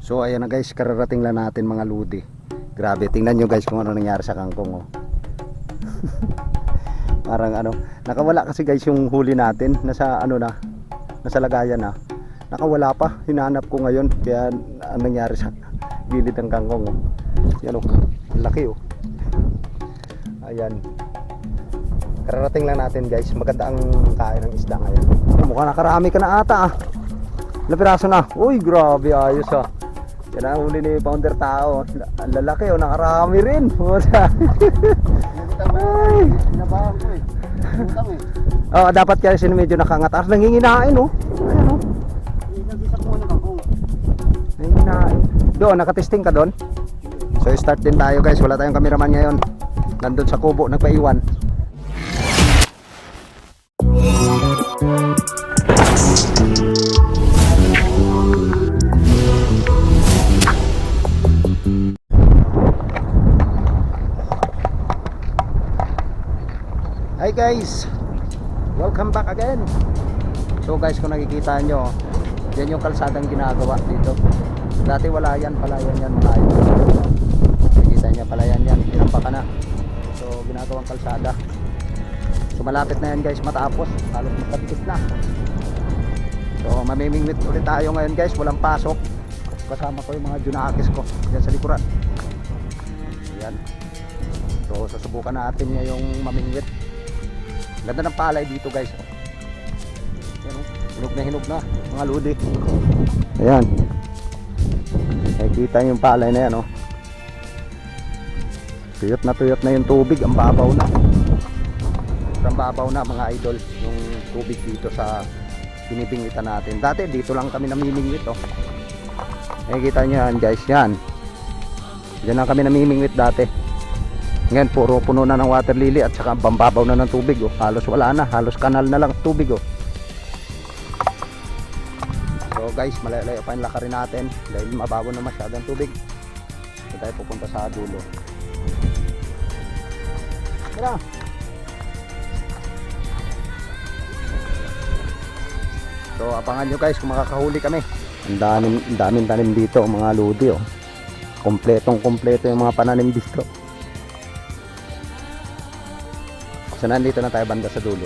So ayan na guys, kararating lang natin mga ludi. Grabe, tingnan nyo guys kung ano nangyari sa kangkong, oh. Parang ano, nakawala kasi guys yung huli natin. Nasa ano na, nasa lagayan na. Nakawala pa, hinanap ko ngayon. Kaya ano nangyari sa gilid ng kangkong, oh. Yan, oh, laki, oh. Ayan, kararating lang natin guys. Maganda ang kain ng isda ngayon. Mukhang nakarami ka na ata, ah. Ilang piraso na? Uy, grabe, ayos, ah. Yan ang huli ni Founder Tao. Ang lalaki, oh, nakarami rin. Ay, Nabahan ko eh. Utang eh. oh, dapat kasi medyo nakangat. Nanginginain, oh. Ayan, oh. Nag-isa ko muna kangkong. Nanginginain. Doon, nakatesting ka doon? So start din tayo guys. Wala tayong cameraman ngayon. Nandun sa kubo, nagpaiwan. Hi guys, welcome back again. So guys, kung nakikita nyo, yan yung kalsadang ginagawa dito. Dati wala yan, palayan yan mga idol. Nakikita nyo, palayan yan, pinampaka na. So ginagawang kalsada. So malapit na yan guys matapos, halos magkapit na. So mamimingwit ulit tayo ngayon guys, walang pasok. Kasama ko yung mga junakis ko yan sa likuran. Ayan. So susubukan natin niya yung mamingwit. Ganda ng palay dito guys. Ayan, hinog na hinog na mga ludi. Ayan. Nakikita yung palay na yan, oh. Tuyot na yung tubig. Ang babaw na. Ang babaw na mga idol yung tubig dito sa binibingitan natin. Dati dito lang kami namimingwit, oh. Nakikita nyo yan guys. Yan. Diyan lang kami namimingwit dati. Ngayon puro puno na ng water lily at saka bambabaw na ng tubig, oh. Halos wala na, halos kanal na lang tubig, oh. So guys, malayo pa yung lakarin natin dahil mababaw na masyadong tubig. So tayo pupunta sa dulo. Tara. So abangan nyo guys kung makakahuli kami. Ang daming tanim dito mga lodi, oh. Kompleto yung mga pananim dito. So nandito na tayo banda sa dulo.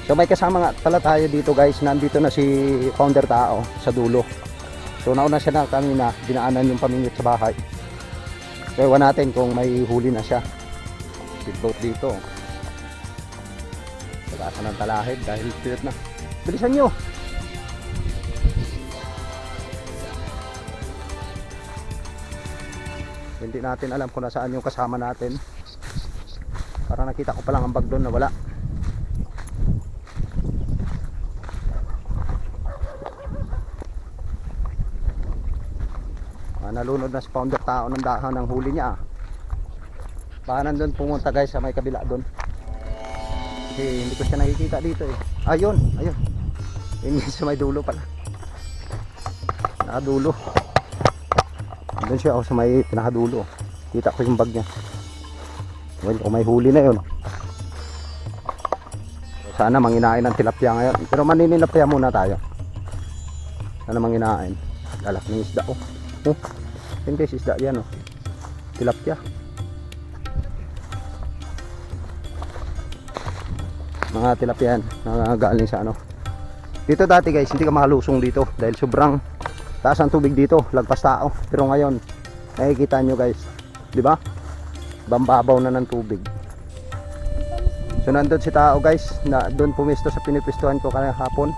So may kasama nga pala tayo dito guys. Nandito na si Founder Tao sa dulo. So nauna siya na kanina, dinaanan yung pamingwit sa bahay. So ewan natin kung may huli na siya. Speedboat dito. Pagkasa ng talahid dahil spirit na. Bilisan nyo! Hindi natin alam kung nasaan yung kasama natin. Para nakita ko pa lang ang bag doon na wala. Nalunod na si Founder Tao ng dahon ng huli niya, ah. Baka nandun pumunta guys sa may kabila doon. Kasi hindi ko siya nakikita dito eh. Ayun. Yun sa may dulo pala. Nakadulo. Doon siya, oh, sa may pinakadulo. Kita ko yung bag niya. Well, kung may huli na yun. Sana manginain ng tilapia ngayon. Pero maninilapia muna tayo. Sana manginain. Lalak ng isda, oh. Yan guys, isda yan, oh. Tilapia. Mga tilapia yan. Nangagaling sa ano. Dito dati guys, hindi ka makalusong dito. Dahil sobrang taas ang tubig dito. Lagpas tao. Pero ngayon, nakikita nyo guys. Diba? Bambabaw na ng tubig. So nandun si Tao guys, na doon pumisto sa pinipistuhan ko kanina hapon.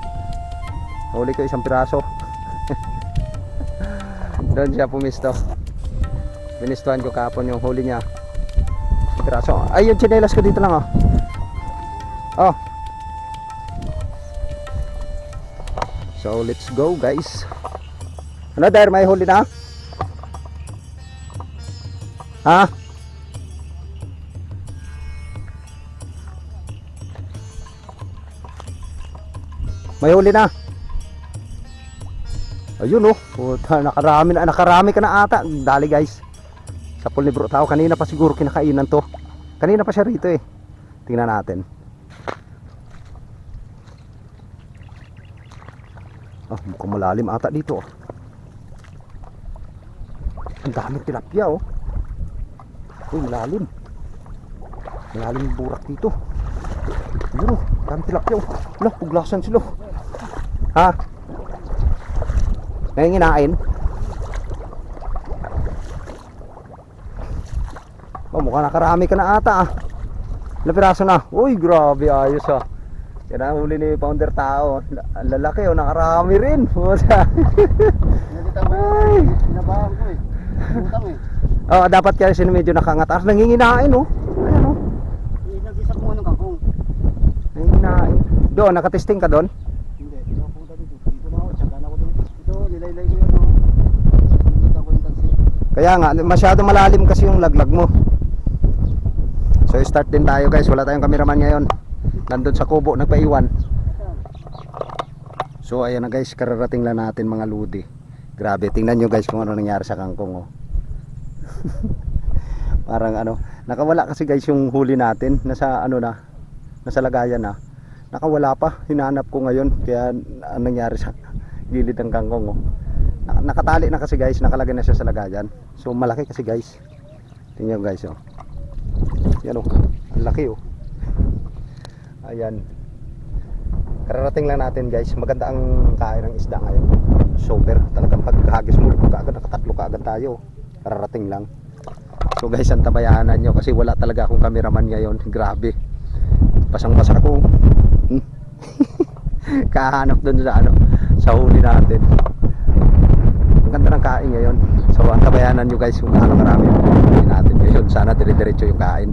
Huli ko isang piraso. Doon siya pumisto. Pinistuhan ko kahapon yung huli niya. Piraso. Ay, yung tsinelas ko dito lang, oh. Oh. So let's go guys. Ano dahil may huli na? Ha? May huli na. Ayun, oh. Puta, nakarami ka na ata. Dali guys. Sa pool ni Bro Tao. Kanina pa siguro kinakainan to. Kanina pa siya rito eh. Tingnan natin. Oh, mukhang malalim ata dito, oh. Ang daming tilapia oh. Uy, malalim. Malalim yung burak dito. Yun oh, daming tilapia oh. Wala, puglasan sila. Ha? Nanginginain? Oh, mukhang nakarami ka na ata ah. Ilang piraso na? Uy, grabe, ayos ah. Yan ang huli ni Founder Tao. Ang lalaki oh, nakarami rin. Puta. Nakita mo yun. Pinabahan ko eh. Utang eh. Oh, dapat kaya sino medyo nakangat. Ah, nanginginain oh. Ayan oh. Nag-isa ko ng kangkong. Nanginginain. Doon, nakatesting ka doon? Hindi. Hindi ako punta dito. Dito na ako. Tsaga na ako dito. Ito, nilaylay ko yun. Nakita ko yung tansi. Kaya nga, masyado malalim kasi yung laglag mo. So start din tayo guys, wala tayong cameraman ngayon. Nandun sa kubo, nagpaiwan. So ayan na guys, kararating lang natin mga ludi. Grabe, tingnan nyo guys kung ano nangyari sa kangkong oh. Parang ano, nakawala kasi guys yung huli natin. Nasa ano na, nasa lagayan na. Nakawala pa, hinanap ko ngayon. Kaya ano nangyari sa gilid ng kangkong oh. Nakatali na kasi guys, nakalagay na siya sa lagayan. So malaki kasi guys. Tingnan nyo guys oh. Yan oh, ang laki oh. Ayan. Kararating lang natin guys. Maganda ang kain ng isda ngayon. Sober, talagang paghagis mo kaagad, nakatatlo kaagad tayo. Kararating lang. So guys, ang tabayanan nyo kasi wala talaga akong cameraman ngayon. Grabe, basang-basa ako. Kahanap dun sa ano, sa huli natin. Ang ganda ng kain ngayon. So ang tabayanan nyo guys kung gaano karami yung huli natin ngayon. Sana dire-diretso yung kain.